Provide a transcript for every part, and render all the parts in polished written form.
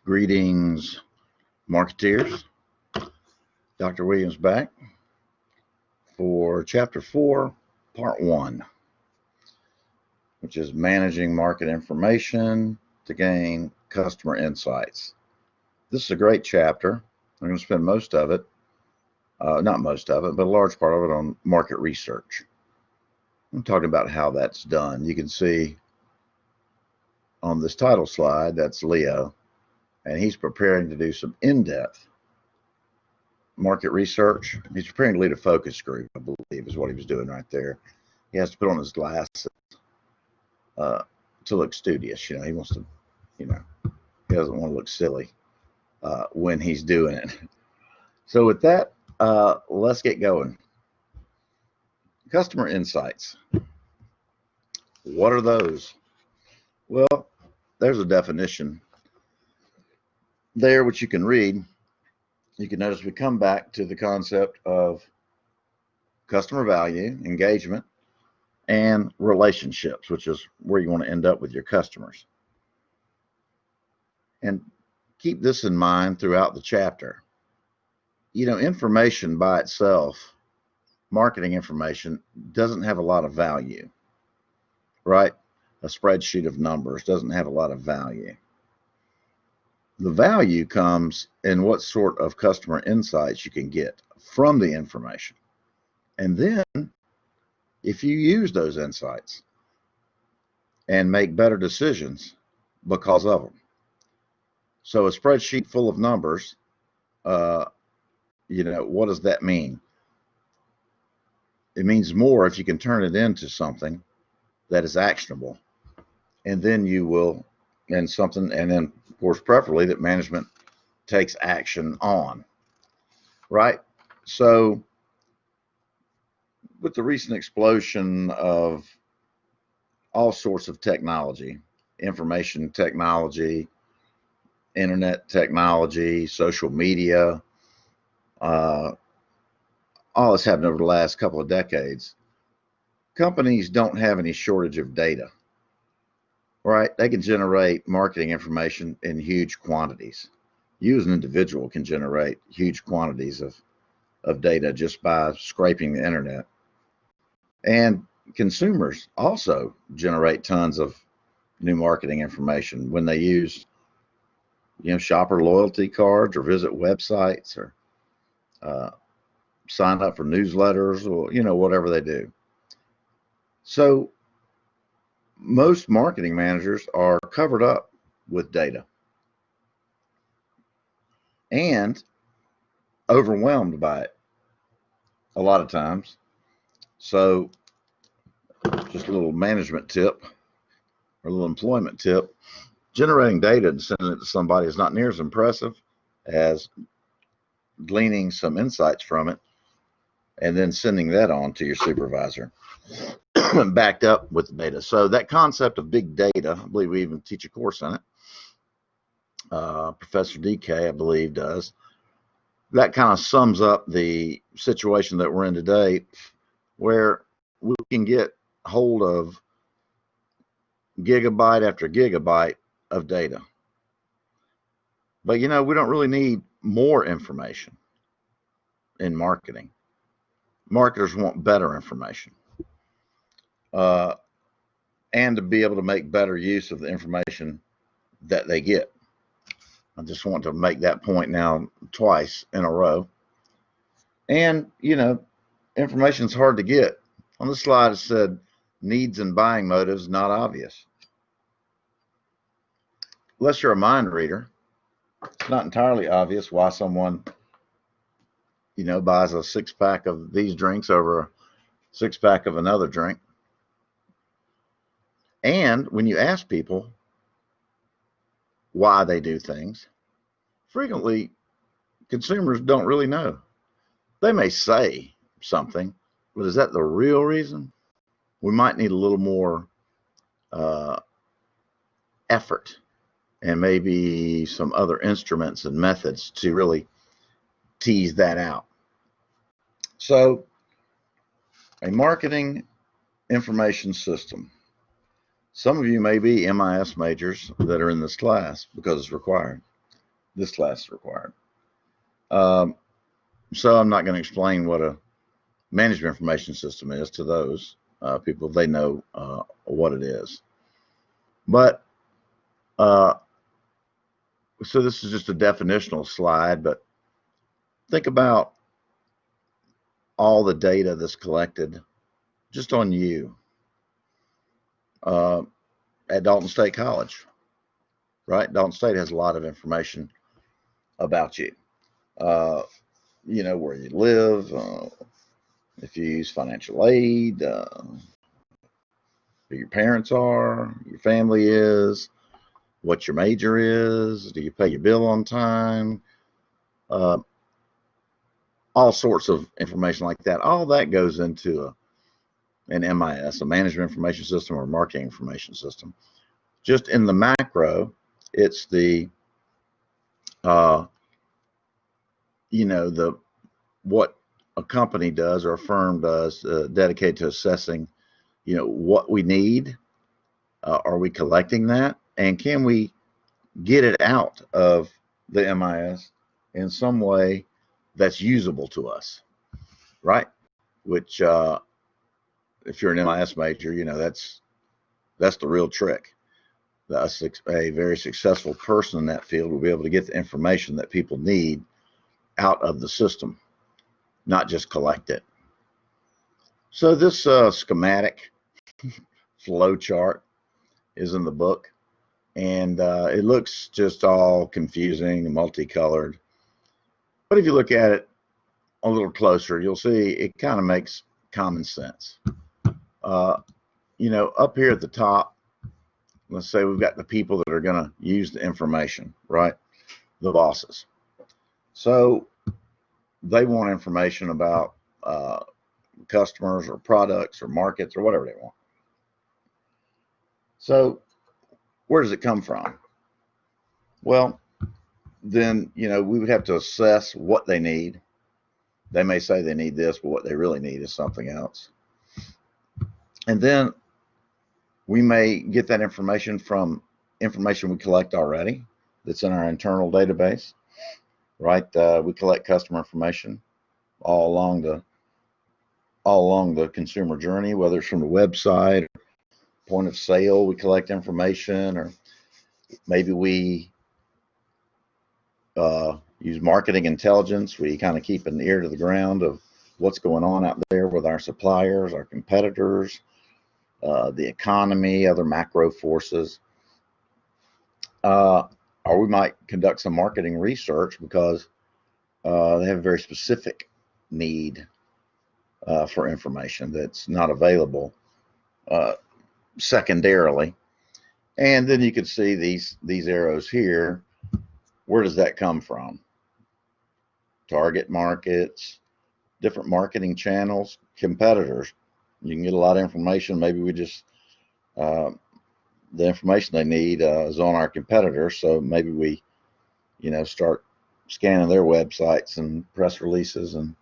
Greetings, marketeers. Dr. Williams back for Chapter 4, Part 1, which is managing market information to gain customer insights. This is a great chapter. I'm going to spend most of it, not most of it, but a large part of it on market research. I'm talking about how that's done. You can see on this title slide, that's Leo, and he's preparing to do some in-depth market research. He's preparing to lead a focus group, I believe, is what he was doing right there. He has to put on his glasses to look studious. He wants to, he doesn't want to look silly when he's doing it. So with that, let's get going. Customer insights. What are those? Well, there's a definition there which you can read. You can notice we come back to the concept of customer value, engagement, and relationships, which is where you want to end up with your customers. And keep this in mind throughout the chapter. Information by itself, marketing information, doesn't have a lot of value, right? A spreadsheet of numbers doesn't have a lot of value. The value comes in what sort of customer insights you can get from the information. And then if you use those insights and make better decisions because of them. So a spreadsheet full of numbers, what does that mean? It means more if you can turn it into something that is actionable. And then you will, and then of course, preferably that management takes action on, right? So with the recent explosion of all sorts of technology, information technology, internet technology, social media, all this happened over the last couple of decades. Companies don't have any shortage of data, right? They can generate marketing information in huge quantities. You as an individual can generate huge quantities of data just by scraping the internet. And consumers also generate tons of new marketing information when they use, shopper loyalty cards or visit websites or sign up for newsletters or, whatever they do. So most marketing managers are covered up with data and overwhelmed by it a lot of times. So just a little management tip or a little employment tip, generating data and sending it to somebody is not near as impressive as gleaning some insights from it and then sending that on to your supervisor backed up with the data. So that concept of big data, I believe we even teach a course on it. Professor DK, I believe, does. That kind of sums up the situation that we're in today, where we can get hold of gigabyte after gigabyte of data. But, we don't really need more information in marketing. Marketers want better information. And to be able to make better use of the information that they get. I just want to make that point now twice in a row. And, information is hard to get. On the slide, it said needs and buying motives not obvious. Unless you're a mind reader, it's not entirely obvious why someone, buys a 6-pack of these drinks over a 6-pack of another drink. And when you ask people why they do things, frequently consumers don't really know. They may say something, but is that the real reason? We might need a little more effort and maybe some other instruments and methods to really tease that out. So a marketing information system. Some of you may be MIS majors that are in this class because it's required. this class is required. So I'm not going to explain what a management information system is to those people. They know what it is. But so this is just a definitional slide, but think about all the data that's collected just on you at Dalton State College, right? Dalton State has a lot of information about you. You know, where you live, if you use financial aid, who your parents are, your family is, what your major is, do you pay your bill on time, all sorts of information like that. All that goes into an MIS, a management information system or marketing information system. Just in the macro, it's the, you know, what a company does or a firm does dedicated to assessing, you know, what we need. Are we collecting that? And can we get it out of the MIS in some way that's usable to us, right? Which, if you're an MIS major, you know, that's the real trick. A very successful person in that field will be able to get the information that people need out of the system, not just collect it. So this schematic flow chart is in the book, and it looks just all confusing, multicolored. But if you look at it a little closer, you'll see it kind of makes common sense. You know, up here at the top, let's say we've got the people that are going to use the information, right? The bosses. So they want information about customers or products or markets or whatever they want. So where does it come from? Well, then, you know, we would have to assess what they need. They may say they need this, but what they really need is something else. And then we may get that information from information we collect already that's in our internal database, right? We collect customer information all along the consumer journey, whether it's from the website, or point of sale, we collect information, or maybe we use marketing intelligence. We kind of keep an ear to the ground of what's going on out there with our suppliers, our competitors, the economy, other macro forces. Or we might conduct some marketing research because they have a very specific need for information that's not available secondarily. And then you can see these arrows here. Where does that come from? Target markets, different marketing channels, competitors. You can get a lot of information. Maybe we just the information they need is on our competitors, so maybe we, you know, start scanning their websites and press releases and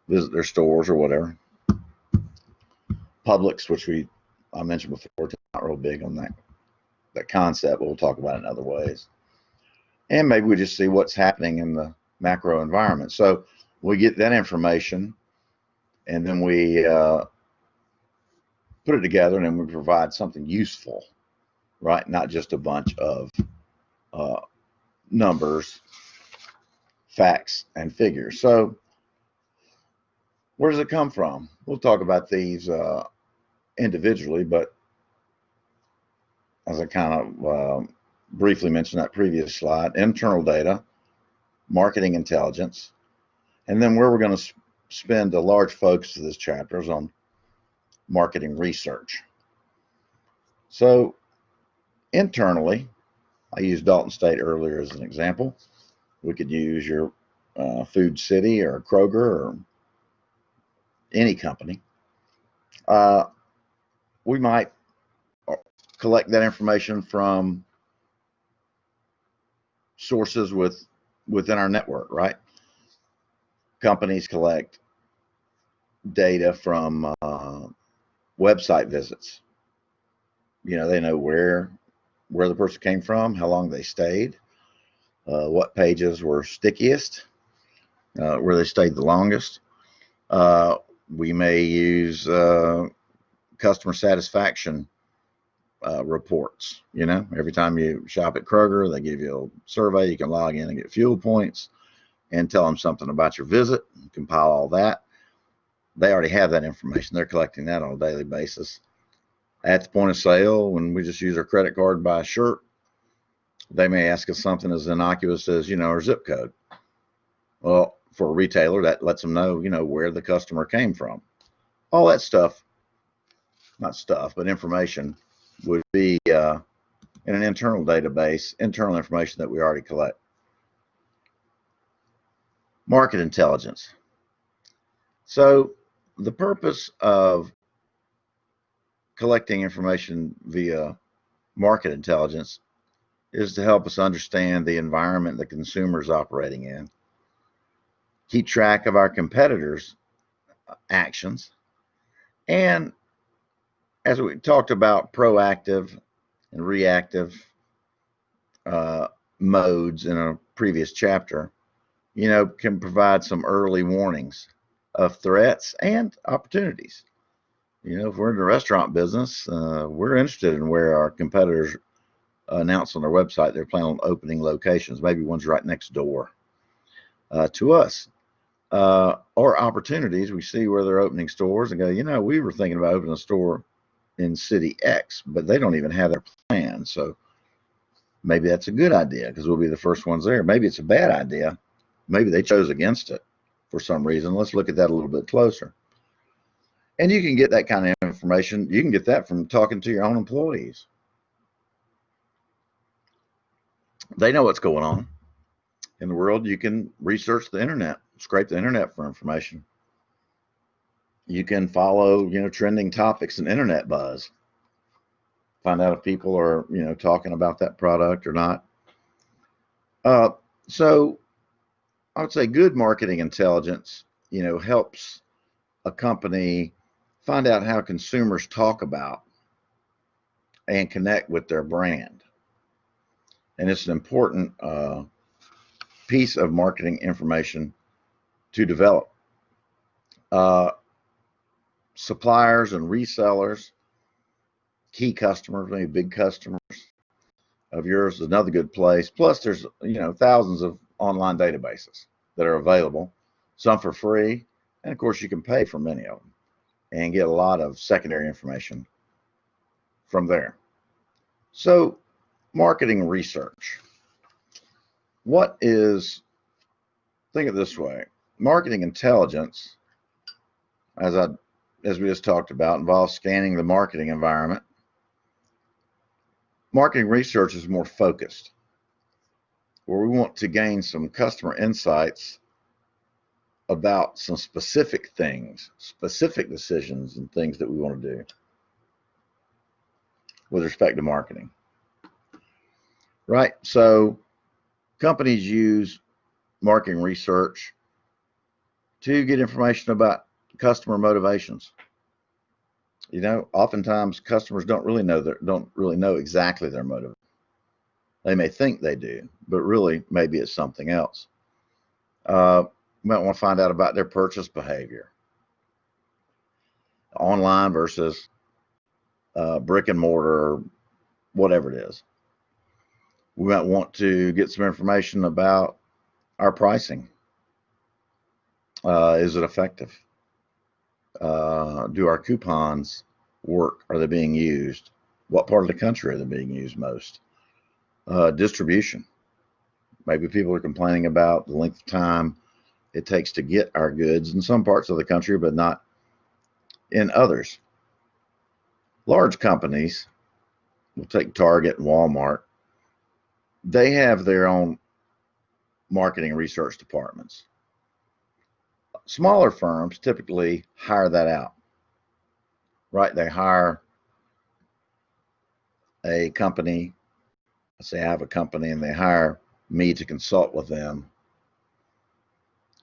visit their stores or whatever. Publix, which I mentioned before, not real big on that concept, but we'll talk about it in other ways. And maybe we just see what's happening in the macro environment. So we get that information, and then we put it together, and then we provide something useful, right? Not just a bunch of numbers, facts, and figures. So where does it come from? We'll talk about these individually, but as I kind of briefly mentioned that previous slide, internal data, marketing intelligence, and then where we're going to spend a large focus of this chapter is on marketing research. So internally, I used Dalton State earlier as an example. We could use your Food City or Kroger or any company. We might collect that information from sources within our network, right? Companies collect data from website visits. You know, they know where the person came from, how long they stayed, what pages were stickiest, where they stayed the longest. We may use customer satisfaction reports. Every time you shop at Kroger, they give you a survey. You can log in and get fuel points and tell them something about your visit, compile all that. They already have that information. They're collecting that on a daily basis. At the point of sale, when we just use our credit card to buy a shirt, they may ask us something as innocuous as, our zip code. Well, for a retailer, that lets them know, where the customer came from. All that stuff, not stuff, but information would be in an internal database, internal information that we already collect. Market intelligence. So the purpose of collecting information via market intelligence is to help us understand the environment the consumer is operating in, keep track of our competitors' actions, and as we talked about proactive and reactive modes in a previous chapter, can provide some early warnings of threats and opportunities. If we're in the restaurant business, we're interested in where our competitors announce on their website they're planning on opening locations. Maybe one's right next door to us. Or opportunities, we see where they're opening stores and go, we were thinking about opening a store in city X, but they don't even have their plan. So maybe that's a good idea because we'll be the first ones there. Maybe it's a bad idea. Maybe they chose against it for some reason. Let's look at that a little bit closer. And you can get that kind of information. You can get that from talking to your own employees. They know what's going on in the world. You can research the internet, scrape the internet for information. You can follow, trending topics and internet buzz. Find out if people are, talking about that product or not. So I would say good marketing intelligence, helps a company find out how consumers talk about and connect with their brand. And it's an important piece of marketing information to develop. Suppliers and resellers, key customers, maybe big customers of yours is another good place. Plus there's, thousands of online databases that are available, some for free. And of course you can pay for many of them and get a lot of secondary information from there. So marketing research. Think of it this way, marketing intelligence, as we just talked about, involves scanning the marketing environment. Marketing research is more focused, where we want to gain some customer insights about some specific things, specific decisions and things that we want to do with respect to marketing. Right? So companies use marketing research to get information about customer motivations. Oftentimes customers don't really know exactly their motive. They may think they do, but really maybe it's something else. You might want to find out about their purchase behavior, online versus brick and mortar, or whatever it is. We might want to get some information about our pricing. Is it effective? Do our coupons work? Are they being used? What part of the country are they being used most? Distribution. Maybe people are complaining about the length of time it takes to get our goods in some parts of the country, but not in others. Large companies, we'll take Target and Walmart, they have their own marketing research departments. Smaller firms typically hire that out, right? They hire a company. Let's say I have a company and they hire me to consult with them,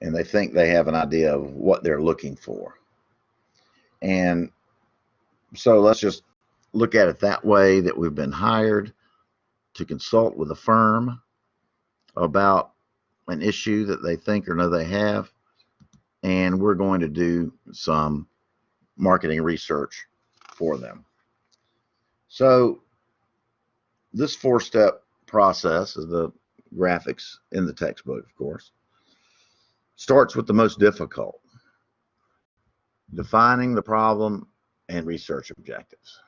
and they think they have an idea of what they're looking for. And so let's just look at it that way, that we've been hired to consult with a firm about an issue that they think or know they have, and we're going to do some marketing research for them. So this 4-step process is the graphics in the textbook, of course. Starts with the most difficult: defining the problem and research objectives.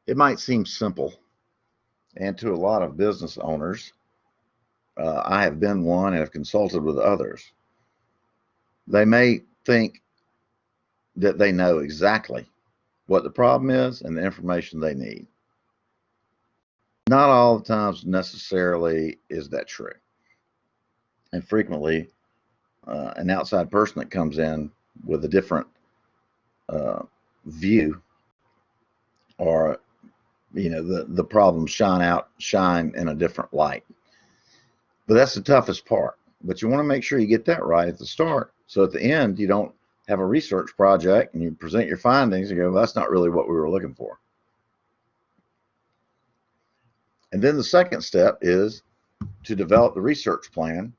It might seem simple, and to a lot of business owners, I have been one and have consulted with others, they may think that they know exactly what the problem is and the information they need. Not all the times necessarily is that true. And frequently, an outside person that comes in with a different view, or the problems shine in a different light. But that's the toughest part. But you want to make sure you get that right at the start, so at the end you don't have a research project and you present your findings and go, well, that's not really what we were looking for. And then the second step is to develop the research plan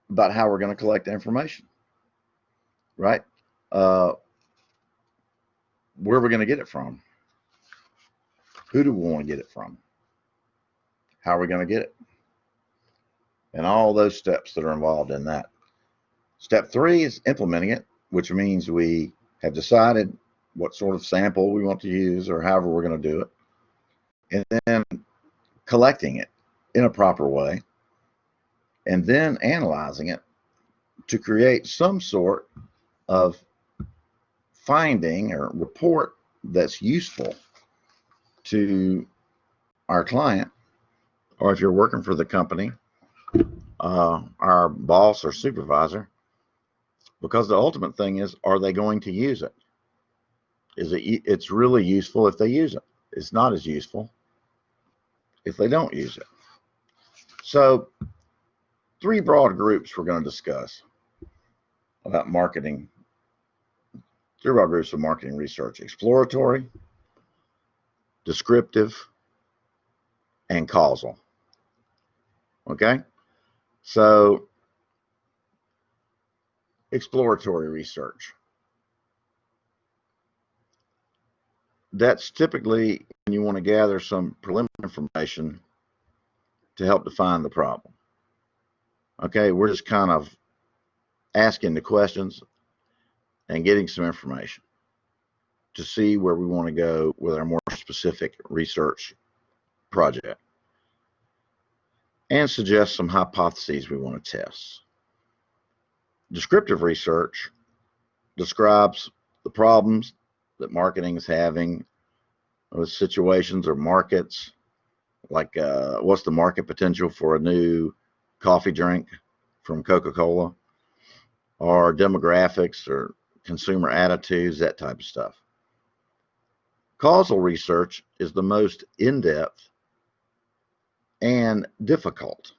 about how we're going to collect the information, right? Where are we going to get it from? Who do we want to get it from? How are we going to get it? And all those steps that are involved in that. Step 3 is implementing it, which means we have decided what sort of sample we want to use or however we're going to do it. And then collecting it in a proper way, and then analyzing it to create some sort of finding or report that's useful to our client, or if you're working for the company, our boss or supervisor, because the ultimate thing is, are they going to use it? It's really useful if they use it. It's not as useful if they don't use it. So 3 broad groups we're going to discuss about marketing. 3 broad groups of marketing research: exploratory, descriptive, and causal. Okay? So exploratory research. That's typically when you want to gather some preliminary information to help define the problem. Okay, we're just kind of asking the questions and getting some information to see where we want to go with our more specific research project, and suggest some hypotheses we want to test. Descriptive research describes the problems that marketing is having with situations or markets, like what's the market potential for a new coffee drink from Coca-Cola, or demographics or consumer attitudes, that type of stuff. Causal research is the most in-depth and difficult,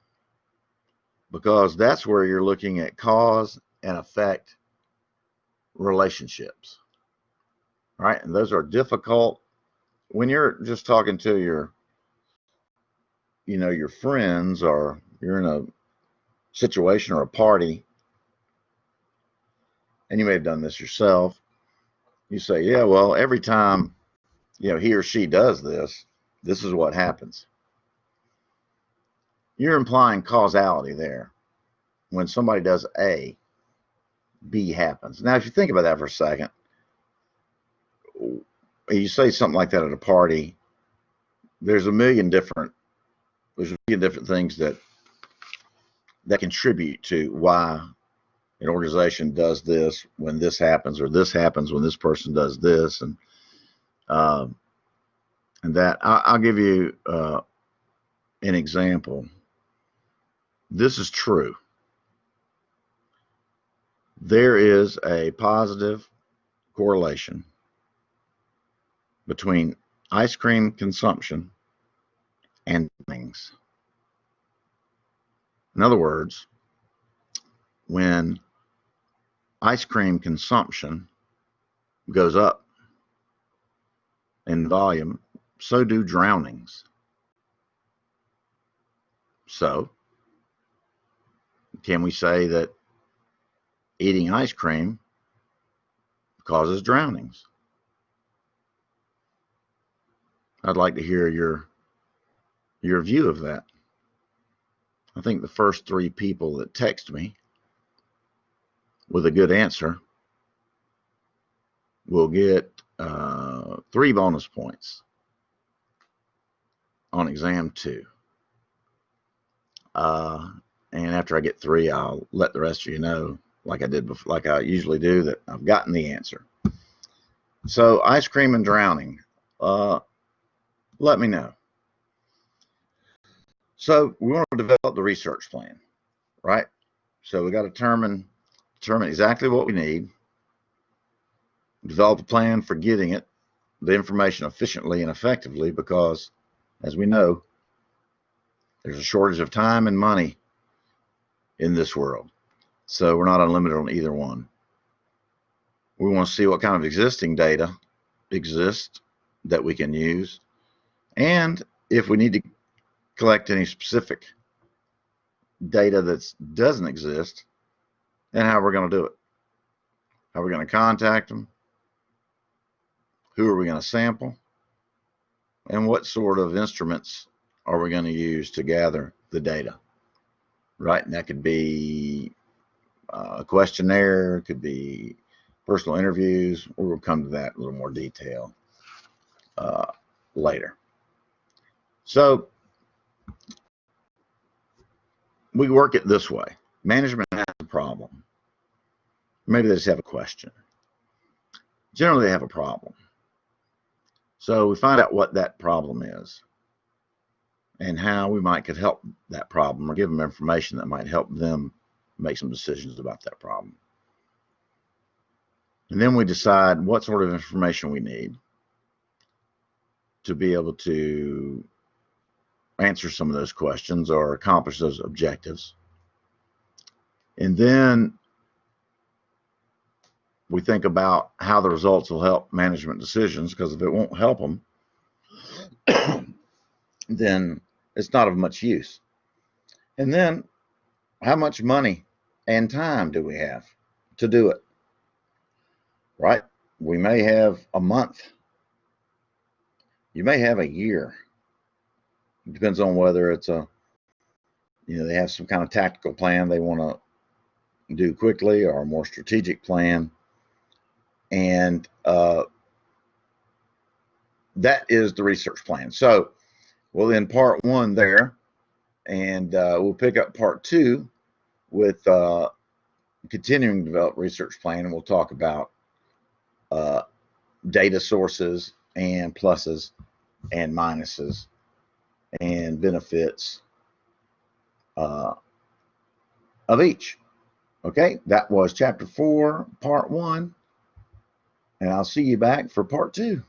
because that's where you're looking at cause and effect relationships, right? And those are difficult when you're just talking to your friends, or you're in a situation or a party, and you may have done this yourself. You say, yeah, well, every time he or she does this, this is what happens. You're implying causality there. When somebody does A, B happens. Now, if you think about that for a second, you say something like that at a party, there's a million different things that contribute to why an organization does this when this happens, or this happens when this person does this, and that. I'll give you an example. This is true. There is a positive correlation between ice cream consumption and things. In other words, when ice cream consumption goes up in volume, so do drownings. So, can we say that eating ice cream causes drownings? I'd like to hear your view of that. I think the first 3 people that text me with a good answer will get 3 bonus points on exam 2. And after I get 3, I'll let the rest of you know, like I did before, like I usually do, that I've gotten the answer. So, ice cream and drowning. Let me know. So, we want to develop the research plan, right? So, we got to determine exactly what we need, develop a plan for getting the information efficiently and effectively, because, as we know, there's a shortage of time and money in this world. So we're not unlimited on either one. We want to see what kind of existing data exists that we can use, and if we need to collect any specific data that doesn't exist, and how we're going to do it. How are we going to contact them? Who are we going to sample? And what sort of instruments are we going to use to gather the data? Right? And that could be a questionnaire, it could be personal interviews. We'll come to that in a little more detail later. So we work it this way. Management has a problem. Maybe they just have a question. Generally, they have a problem. So we find out what that problem is and how we could help that problem, or give them information that might help them make some decisions about that problem. And then we decide what sort of information we need to be able to answer some of those questions or accomplish those objectives. And then we think about how the results will help management decisions, because if it won't help them, then it's not of much use. And then, how much money and time do we have to do it? Right? We may have a month. You may have a year. It depends on whether it's they have some kind of tactical plan they want to do quickly, or a more strategic plan. And that is the research plan. So we'll end part 1 there, and we'll pick up part 2 with continuing to develop research plan, and we'll talk about data sources and pluses and minuses and benefits of each. Okay, that was chapter 4, part 1, and I'll see you back for part 2.